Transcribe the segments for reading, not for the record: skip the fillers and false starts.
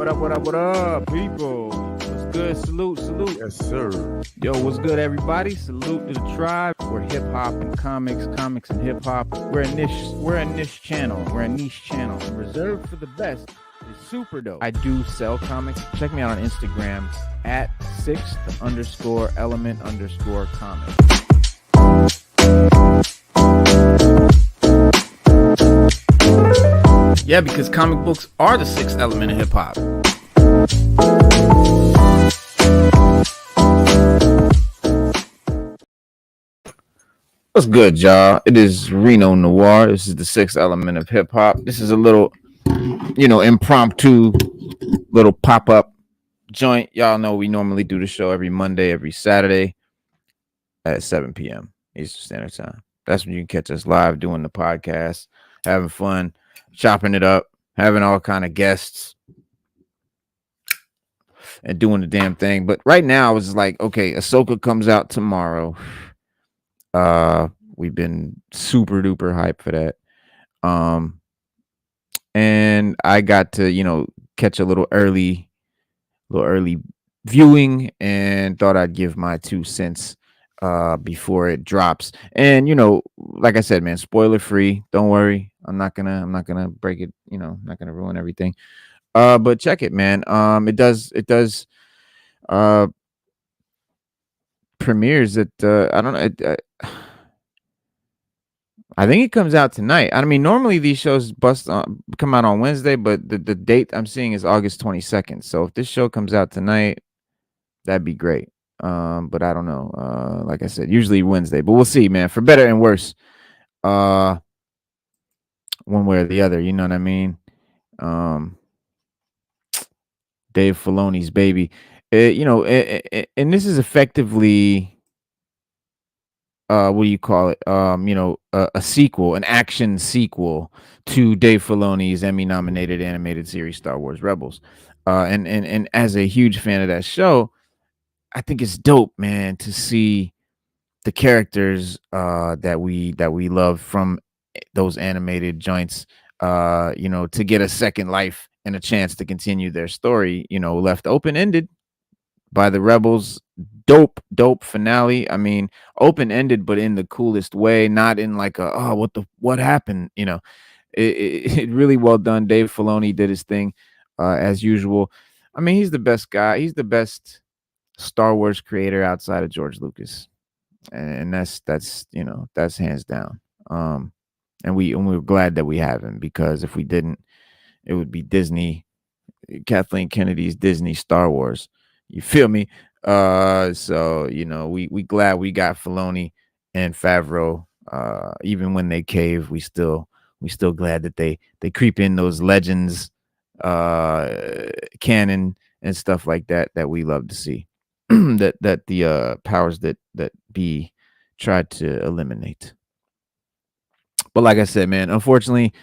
What up, people? What's good? Salute. Yes, sir. Yo, what's good, everybody? Salute to the tribe. We're hip hop and comics and hip hop. We're a niche channel. We're a niche channel. Reserved for the best. It's super dope. I do sell comics. Check me out on Instagram at @6_element_comics. Yeah, because comic books are the sixth element of hip hop. What's good, y'all? It is Reno Noir. This is the sixth element of hip hop. This is a little, impromptu, little pop up joint. Y'all know we normally do the show every Monday, every Saturday at 7 p.m. Eastern Standard Time. That's when you can catch us live doing the podcast, having fun, chopping it up, having all kind of guests, and doing the damn thing. But right now, I was like, okay, Ahsoka comes out tomorrow. We've been super duper hyped for that. And I got to, catch a little early viewing, and thought I'd give my 2 cents before it drops. And like I said, man, spoiler free. Don't worry. I'm not gonna break it, not gonna ruin everything. But check it, man. It does premieres at I don't know. I think it comes out tonight. I mean, normally these shows come out on Wednesday, but the date I'm seeing is August 22nd. So if this show comes out tonight, that'd be great. But I don't know. Like I said, usually Wednesday, but we'll see, man. For better and worse, one way or the other. You know what I mean? Dave Filoni's baby. And this is effectively what do you call it? A sequel, an action sequel to Dave Filoni's Emmy-nominated animated series Star Wars Rebels. And as a huge fan of that show, I think it's dope, man, to see the characters that we love from those animated joints, to get a second life and a chance to continue their story, left open-ended by the Rebels. Dope finale. I mean, open-ended, but in the coolest way, not in like what happened, it really well done. Dave Filoni did his thing as usual. I mean, he's the best guy. He's the best Star Wars creator outside of George Lucas. And that's hands down. And we're glad that we have him, because if we didn't, it would be Disney, Kathleen Kennedy's Disney Star Wars. You feel me? So we glad we got Filoni and Favreau. Even when they cave, we still glad that they creep in those legends, canon and stuff like that we love to see. that the powers that be tried to eliminate. But like I said, man, unfortunately,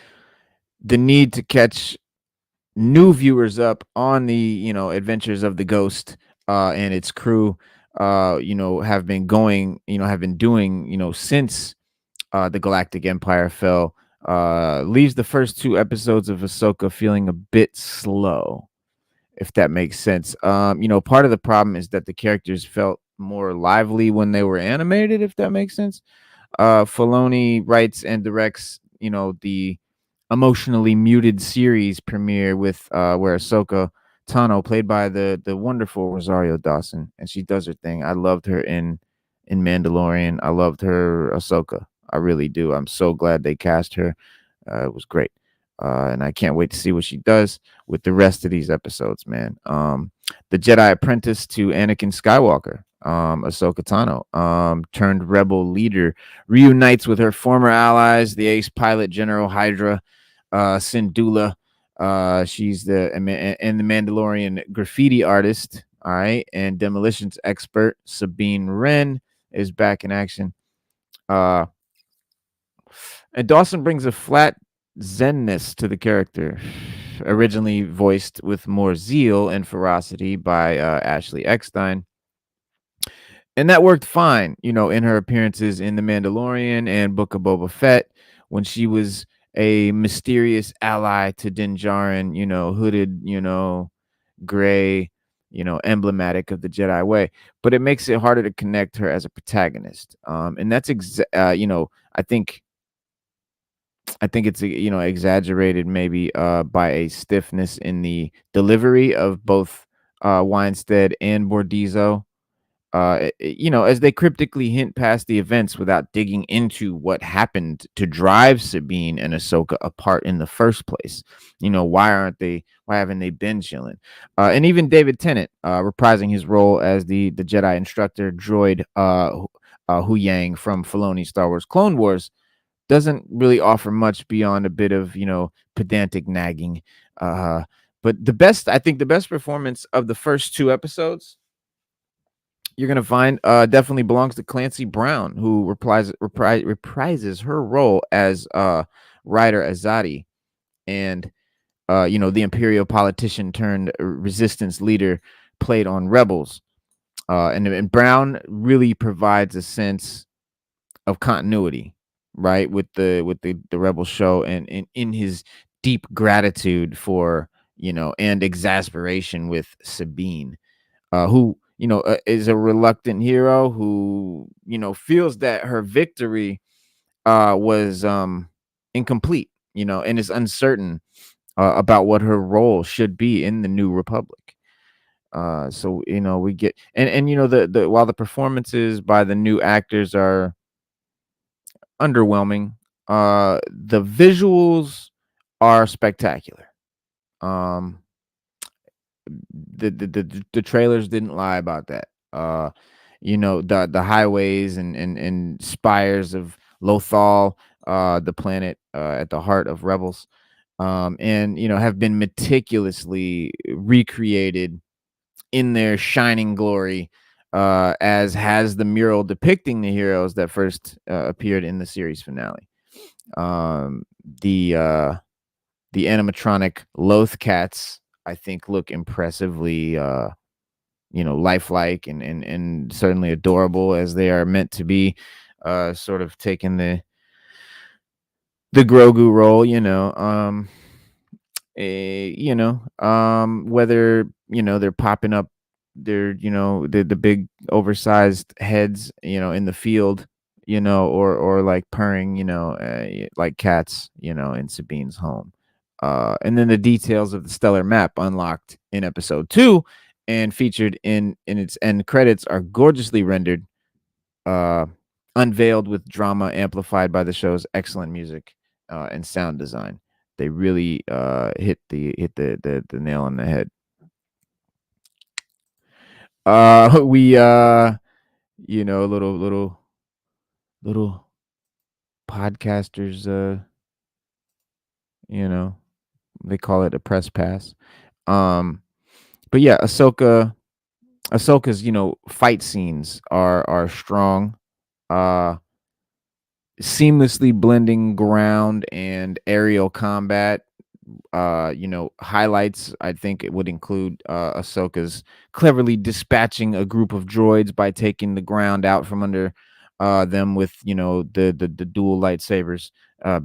the need to catch new viewers up on the adventures of the Ghost and its crew have been doing since the Galactic Empire fell, leaves the first 2 episodes of Ahsoka feeling a bit slow, if that makes sense. Part of the problem is that the characters felt more lively when they were animated, if that makes sense. Filoni writes and directs the emotionally muted series premiere with where Ahsoka Tano, played by the wonderful Rosario Dawson, and she does her thing. I loved her in Mandalorian. I loved her Ahsoka. I really do. I'm so glad they cast her. It was great. And I can't wait to see what she does with the rest of these episodes, man. The Jedi apprentice to Anakin Skywalker, Ahsoka Tano, turned rebel leader, reunites with her former allies, the ace pilot General Hydra, Syndulla. She's the Mandalorian graffiti artist, all right, and demolitions expert Sabine Wren is back in action. And Dawson brings a flat zenness to the character, originally voiced with more zeal and ferocity by Ashley Eckstein. And that worked fine, in her appearances in The Mandalorian and Book of Boba Fett, when she was a mysterious ally to Din Djarin, hooded, gray, emblematic of the Jedi way, but it makes it harder to connect her as a protagonist. And that's I think it's exaggerated maybe by a stiffness in the delivery of both Weinstead and Bordizzo, as they cryptically hint past the events without digging into what happened to drive Sabine and Ahsoka apart in the first place. Why haven't they been chilling? And even David Tennant, reprising his role as the Jedi instructor droid, Hu Yang from Filoni's Star Wars Clone Wars, doesn't really offer much beyond a bit of, pedantic nagging. Uh, but I think the best performance of the first two episodes you're gonna find definitely belongs to Clancy Brown, who reprises her role as Ryder Azadi, and the Imperial politician turned resistance leader played on Rebels. And Brown really provides a sense of continuity, right, with the Rebel show, and in his deep gratitude for and exasperation with Sabine, who is a reluctant hero who feels that her victory was incomplete, and is uncertain about what her role should be in the New Republic. So we get, and the while the performances by the new actors are underwhelming, the visuals are spectacular. Um, the trailers didn't lie about that. The highways and spires of Lothal, the planet at the heart of Rebels, and have been meticulously recreated in their shining glory, as has the mural depicting the heroes that first appeared in the series finale. Um, the animatronic Loth cats, I think, look impressively lifelike and certainly adorable, as they are meant to be, sort of taking the Grogu role, whether they're popping up their the big oversized heads in the field, or like purring, like cats, in Sabine's home. And then the details of the stellar map unlocked in episode 2 and featured in its end credits are gorgeously rendered, uh unveiled with drama amplified by the show's excellent music and sound design. They really hit the nail on the head. We little podcasters, you know, they call it a press pass. Um but yeah, Ahsoka's, fight scenes are strong. Uh Seamlessly blending ground and aerial combat. Highlights, I think it would include Ahsoka's cleverly dispatching a group of droids by taking the ground out from under them with the dual lightsabers,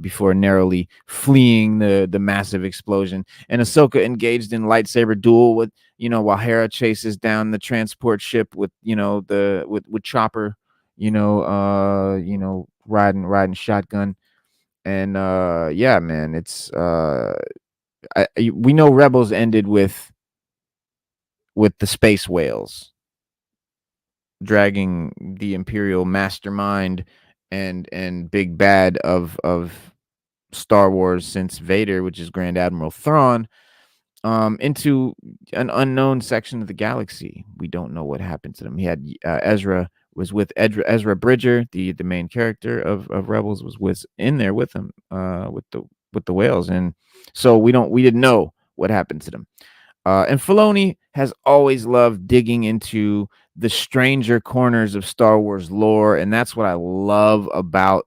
before narrowly fleeing the massive explosion. And Ahsoka engaged in lightsaber duel with while Hera chases down the transport ship with with Chopper, riding shotgun. And yeah, man, it's we know Rebels ended with the space whales dragging the Imperial mastermind and big bad of Star Wars since Vader, which is Grand Admiral Thrawn, into an unknown section of the galaxy. We don't know what happened to them. He had Ezra was with Ezra Bridger, the main character of Rebels, was in there with him, with the whales, and so we didn't know what happened to them. And Filoni has always loved digging into the stranger corners of Star Wars lore, and that's what I love about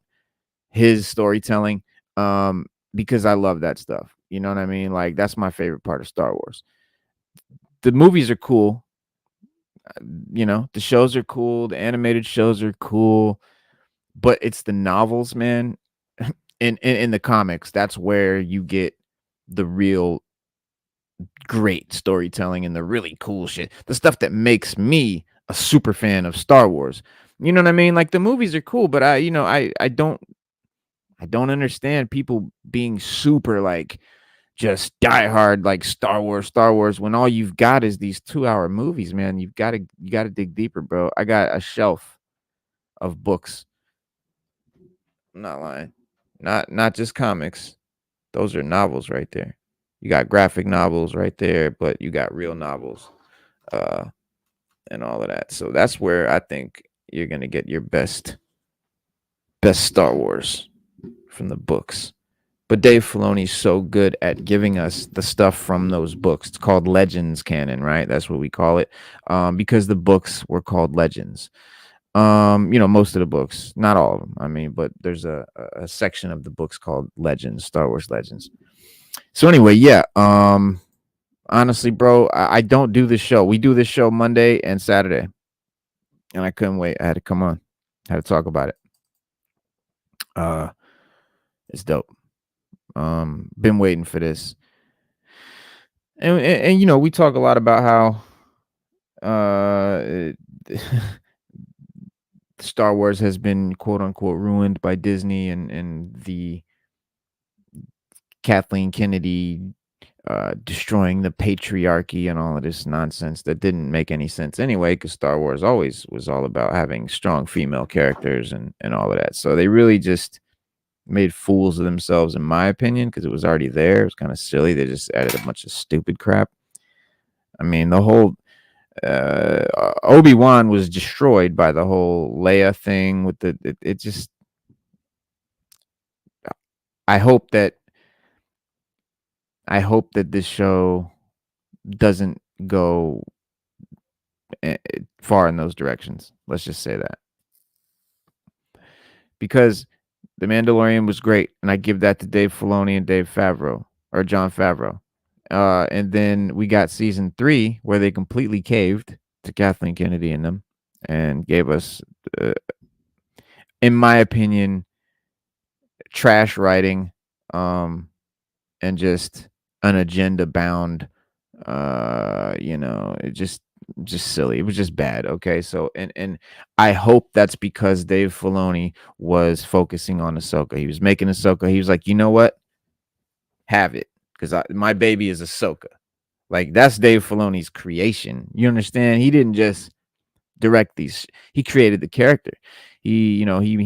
his storytelling. Because I love that stuff. You know what I mean? Like, that's my favorite part of Star Wars. The movies are cool. The shows are cool. The animated shows are cool, but it's the novels, man. In the comics, that's where you get the real great storytelling and the really cool shit, the stuff that makes me a super fan of Star Wars. You know what I mean? Like the movies are cool, but I don't understand people being super like just diehard like Star Wars when all you've got is these 2-hour movies, man. You gotta dig deeper, bro. I got a shelf of books. I'm not lying. Not just comics. Those are novels right there. You got graphic novels right there, but you got real novels, uh, and all of that. So that's where I think you're gonna get your best Star Wars from the books. But Dave Filoni's so good at giving us the stuff from those books. It's called Legends canon, right? That's what we call it, because the books were called Legends. Most of the books, not all of them. I mean, but there's a section of the books called Legends, Star Wars Legends. So anyway, yeah. Honestly, bro, I don't do this show. We do this show Monday and Saturday, and I couldn't wait. I had to come on. I had to talk about it. Uh, it's dope. Been waiting for this, and we talk a lot about how Star Wars has been quote unquote ruined by Disney and the Kathleen Kennedy destroying the patriarchy and all of this nonsense that didn't make any sense anyway, because Star Wars always was all about having strong female characters and all of that. So they really just made fools of themselves, in my opinion, because it was already there. It was kind of silly. They just added a bunch of stupid crap. I mean, the whole Obi-Wan was destroyed by the whole Leia thing with it just. I hope that this show doesn't go far in those directions. Let's just say that. Because The Mandalorian was great, and I give that to Dave Filoni and Dave Favreau, or John Favreau. And then we got season 3 where they completely caved to Kathleen Kennedy and them and gave us, in my opinion, trash writing, and just an agenda bound, it just silly. It was just bad. Okay. So and I hope that's because Dave Filoni was focusing on Ahsoka. He was making Ahsoka. He was like, you know what? Have it. Because my baby is Ahsoka. Like that's Dave Filoni's creation. You understand? He didn't just direct these. He created the character. He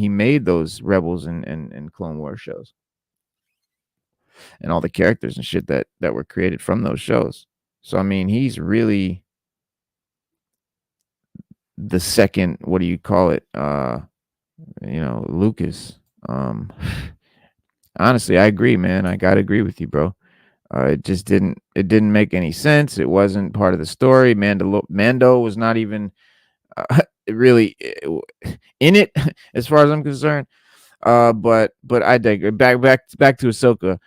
made those Rebels and Clone Wars shows and all the characters and shit that were created from those shows. So I mean, he's really the second, what do you call it? Lucas. Honestly, I agree, man. I gotta agree with you, bro. It didn't make any sense. It wasn't part of the story. Mando was not even really in it, as far as I'm concerned. But I dig back to Ahsoka.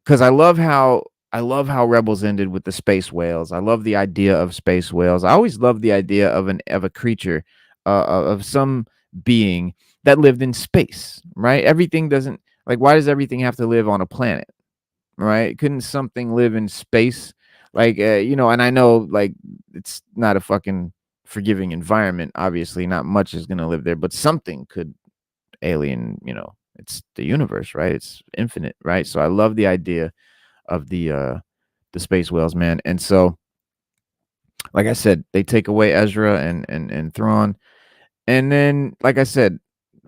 Because I love how Rebels ended with the space whales. I love the idea of space whales. I always love the idea of a creature, of some being that lived in space. Right? Everything doesn't like. Why does everything have to live on a planet? Right? Couldn't something live in space? Like and I know like it's not a fucking forgiving environment. Obviously, not much is gonna live there, but something could alien. It's the universe, right? It's infinite, right? So I love the idea of the space whales, man. And so, like I said, they take away Ezra and Thrawn, and then, like I said,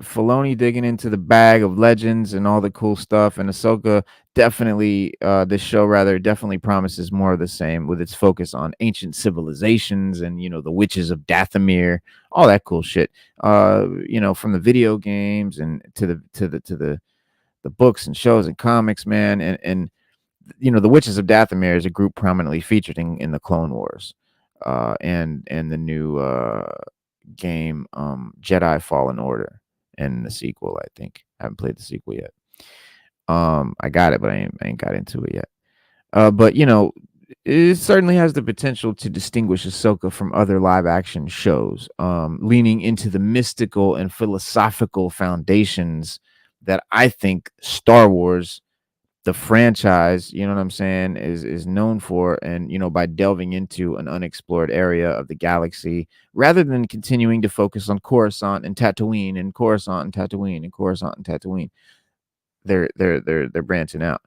Filoni digging into the bag of legends and all the cool stuff, and Ahsoka definitely, this show rather definitely promises more of the same with its focus on ancient civilizations and the witches of Dathomir, all that cool shit. From the video games and to the books and shows and comics, man, and the Witches of Dathomir is a group prominently featured in the Clone Wars, and the new game, Jedi Fallen Order, and the sequel. I think I haven't played the sequel yet. I got it, but I ain't got into it yet. But it certainly has the potential to distinguish Ahsoka from other live action shows, leaning into the mystical and philosophical foundations that I think Star Wars the franchise, you know what I'm saying, is known for, and by delving into an unexplored area of the galaxy rather than continuing to focus on Coruscant and Tatooine and Coruscant and Tatooine and Coruscant and Tatooine. They're branching out.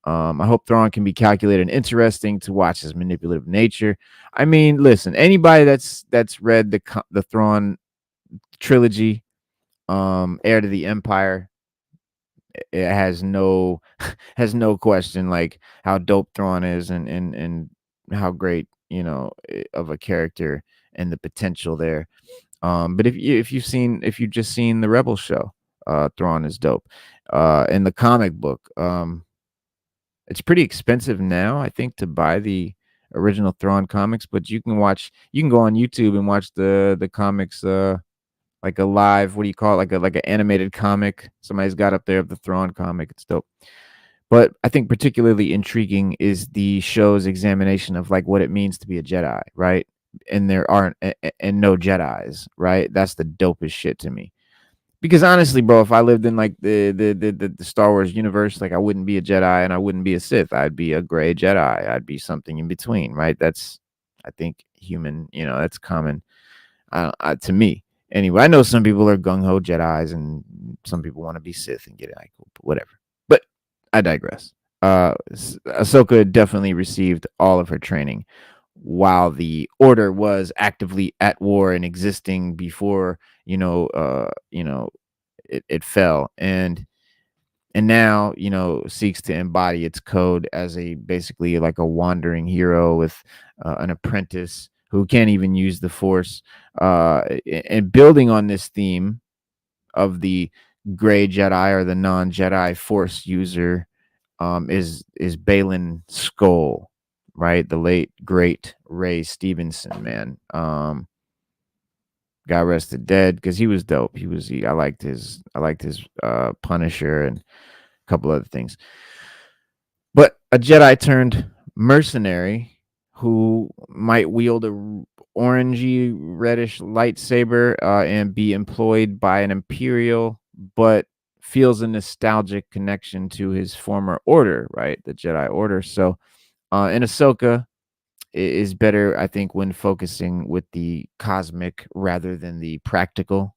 I hope Thrawn can be calculated and interesting to watch his manipulative nature. I mean, listen, anybody that's read the Thrawn trilogy, Heir to the Empire, it has no question like how dope Thrawn is, and how great, of a character, and the potential there. But if you've just seen the Rebel show, Thrawn is dope. In the comic book, it's pretty expensive now, I think, to buy the original Thrawn comics, but you can go on YouTube and watch the comics, like a live, what do you call it? Like an animated comic. Somebody's got up there of the Thrawn comic. It's dope. But I think particularly intriguing is the show's examination of like what it means to be a Jedi, right? And there aren't and no Jedis, right? That's the dopest shit to me. Because honestly, bro, if I lived in like the Star Wars universe, like I wouldn't be a Jedi and I wouldn't be a Sith. I'd be a gray Jedi. I'd be something in between, right? That's, I think, human. That's common, to me. Anyway, I know some people are gung ho Jedi's and some people want to be Sith and get it, like, whatever. But I digress. Ahsoka definitely received all of her training while the Order was actively at war and existing before it fell, and now seeks to embody its code as a basically like a wandering hero with an apprentice who can't even use the Force, and building on this theme of the gray Jedi or the non-Jedi Force user, is Balin Skull, right? The late great Ray Stevenson, man. Got rested dead because he was dope. I liked his Punisher and a couple other things. But a Jedi turned mercenary who might wield a orangey reddish lightsaber, and be employed by an Imperial, but feels a nostalgic connection to his former order, right? The Jedi Order. So, in Ahsoka, is better, I think, when focusing with the cosmic rather than the practical.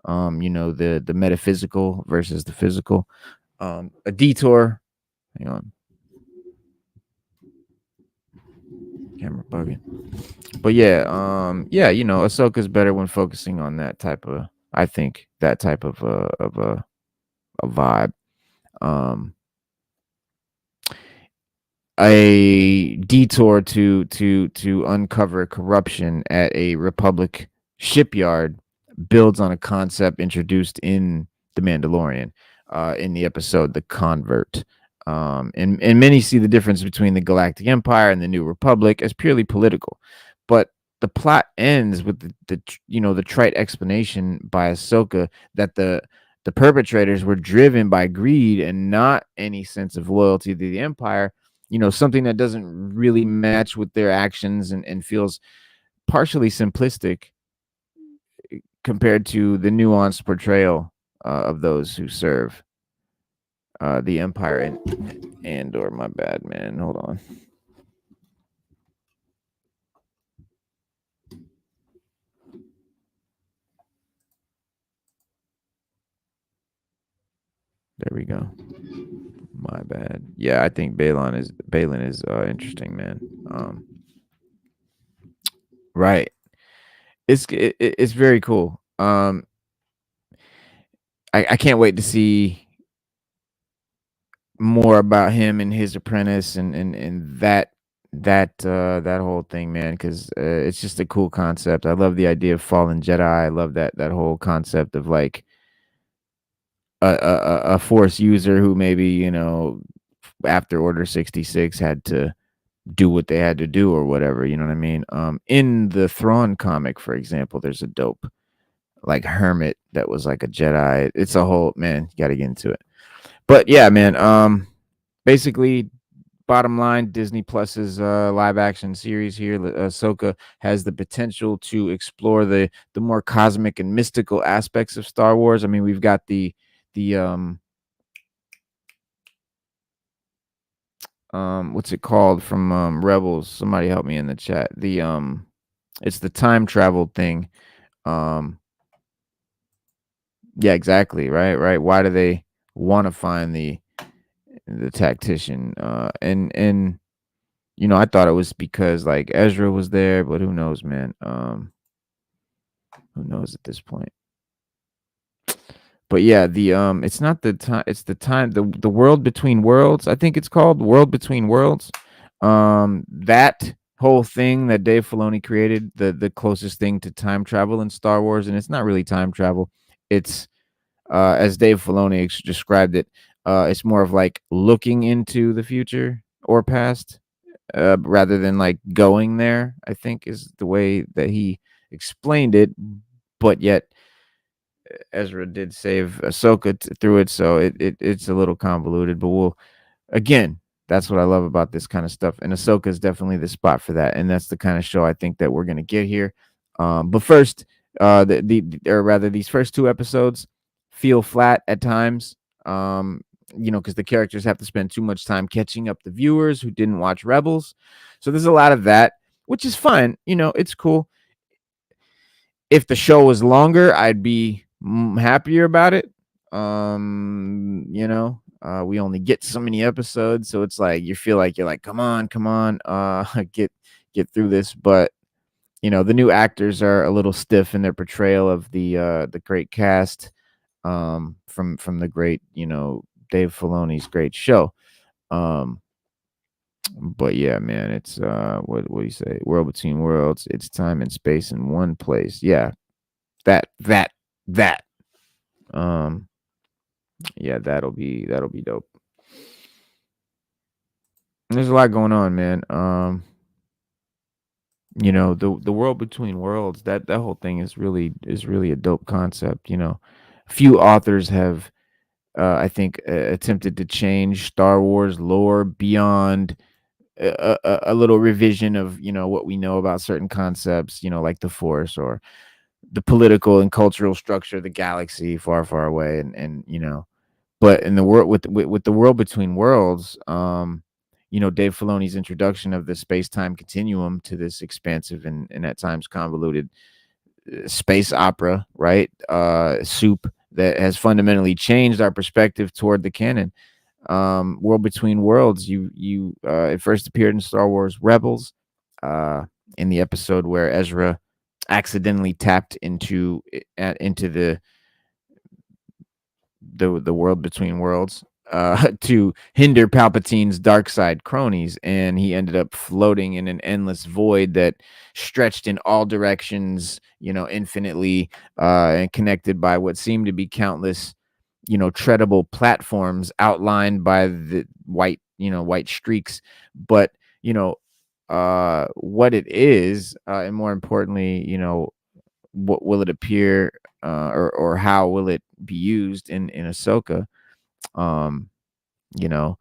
The metaphysical versus the physical. A detour. Hang on, camera bugging. But yeah, Ahsoka's better when focusing on that type of. I think that type of a vibe. Um, a detour to uncover corruption at a Republic shipyard builds on a concept introduced in The Mandalorian, in the episode The Convert. And many see the difference between the Galactic Empire and the New Republic as purely political, but the plot ends with the trite explanation by Ahsoka that the perpetrators were driven by greed and not any sense of loyalty to the Empire. Something that doesn't really match with their actions, and feels partially simplistic compared to the nuanced portrayal of those who serve the Empire and or my bad, man. Hold on. There we go. My bad. Yeah, I think Balin is interesting, man. Right. It's very cool. I can't wait to see more about him and his apprentice, and that whole thing, man, because it's just a cool concept. I love the idea of fallen Jedi. I love that whole concept of like a Force user who maybe after Order 66 had to do what they had to do or whatever. You know what I mean? In the Thrawn comic, for example, there's a dope like hermit that was like a Jedi. It's a whole, man. You got to get into it. But yeah, man. Basically, bottom line, Disney Plus's live action series here, Ahsoka, has the potential to explore the more cosmic and mystical aspects of Star Wars. I mean, we've got the what's it called from Rebels? Somebody help me in the chat. It's the time travel thing. Um, yeah, exactly. Right. Why do they want to find the tactician? And I thought it was because like Ezra was there, but who knows, man? Who knows at this point? But yeah, it's not the time. It's the time. The world between worlds. I think it's called World Between Worlds. That whole thing that Dave Filoni created, the closest thing to time travel in Star Wars, and it's not really time travel. It's as Dave Filoni described it. It's more of like looking into the future or past, rather than like going there. I think is the way that he explained it. But yet Ezra did save Ahsoka through it, so it's a little convoluted. But we'll again, that's what I love about this kind of stuff, and Ahsoka is definitely the spot for that, and that's the kind of show I think that we're gonna get here. But first, or rather, these first two episodes feel flat at times. Because the characters have to spend too much time catching up the viewers who didn't watch Rebels, so there's a lot of that, which is fine. It's cool. If the show was longer, I'd be happier about it. We only get so many episodes, so it's like you feel like you're like, come on, get through this. But the new actors are a little stiff in their portrayal of the great cast, from the great Dave Filoni's great show. But yeah, man, it's what do you say? World Between Worlds. It's time and space in one place. Yeah, that. Um, yeah, that'll be dope. There's a lot going on, man. The world between worlds. That whole thing is really a dope concept. Few authors have, I think, attempted to change Star Wars lore beyond a little revision of what we know about certain concepts. Like the Force or the political and cultural structure of the galaxy far, far away, and but in the world with the world between worlds, Dave Filoni's introduction of the space-time continuum to this expansive and at times convoluted space opera, right? Soup that has fundamentally changed our perspective toward the canon. World Between Worlds, it first appeared in Star Wars Rebels, uh, in the episode where Ezra accidentally tapped into the world between worlds, to hinder Palpatine's dark side cronies, and he ended up floating in an endless void that stretched in all directions, infinitely, and connected by what seemed to be countless, treadable platforms outlined by the white streaks. But what it is, and more importantly, what will it appear, or how will it be used in Ahsoka? Um, you know,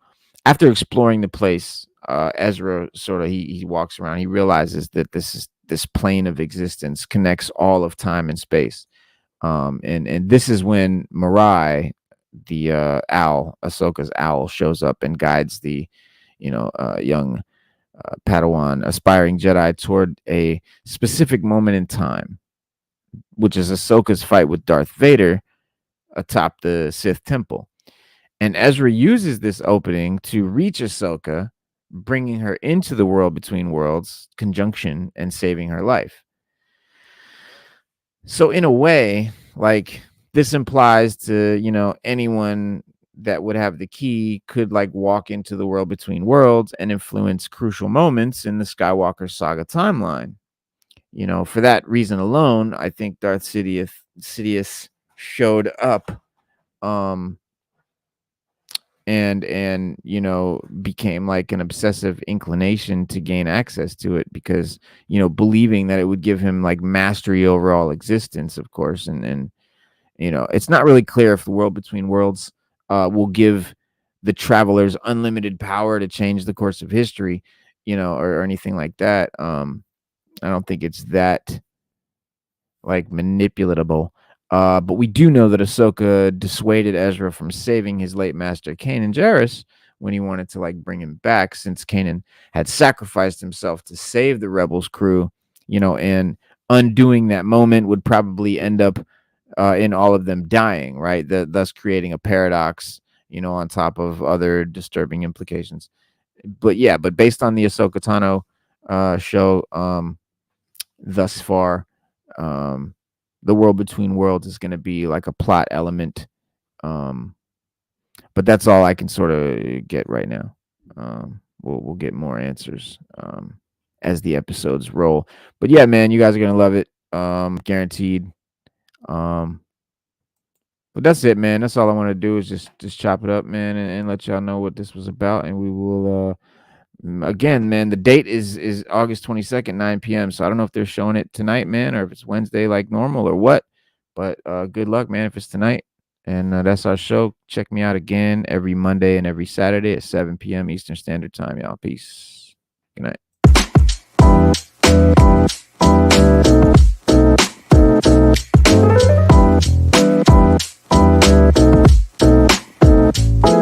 After exploring the place, Ezra sort of he walks around. He realizes that this plane of existence connects all of time and space. And this is when Mirai, the owl, Ahsoka's owl, shows up and guides the young Padawan, aspiring Jedi, toward a specific moment in time, which is Ahsoka's fight with Darth Vader atop the Sith temple. And Ezra uses this opening to reach Ahsoka, bringing her into the world between worlds conjunction and saving her life. So in a way, like, this implies to, anyone that would have the key could like walk into the world between worlds and influence crucial moments in the Skywalker saga timeline. For that reason alone, I think Darth Sidious showed up, um and became like an obsessive inclination to gain access to it, because believing that it would give him like mastery over all existence, of course. And it's not really clear if the world between worlds will give the travelers unlimited power to change the course of history, or anything like that. I don't think it's that like manipulatable. But we do know that Ahsoka dissuaded Ezra from saving his late master Kanan Jarrus when he wanted to like bring him back, since Kanan had sacrificed himself to save the rebels crew, and undoing that moment would probably end up in all of them dying, right? Thus creating a paradox, on top of other disturbing implications. But yeah, but based on the Ahsoka Tano show, thus far, um, the World Between Worlds is going to be like a plot element. Um, but that's all I can sort of get right now. We'll get more answers as the episodes roll. But yeah, man, you guys are gonna love it, guaranteed. Um, but that's it, man. That's all I want to do is just chop it up, man, and let y'all know what this was about, and we will. Again, man, the date is August 22nd, 9 p.m. So I don't know if they're showing it tonight, man, or if it's Wednesday like normal or what. But good luck, man, if it's tonight. And that's our show. Check me out again every Monday and every Saturday at 7 p.m. Eastern Standard Time, y'all. Peace. Good night.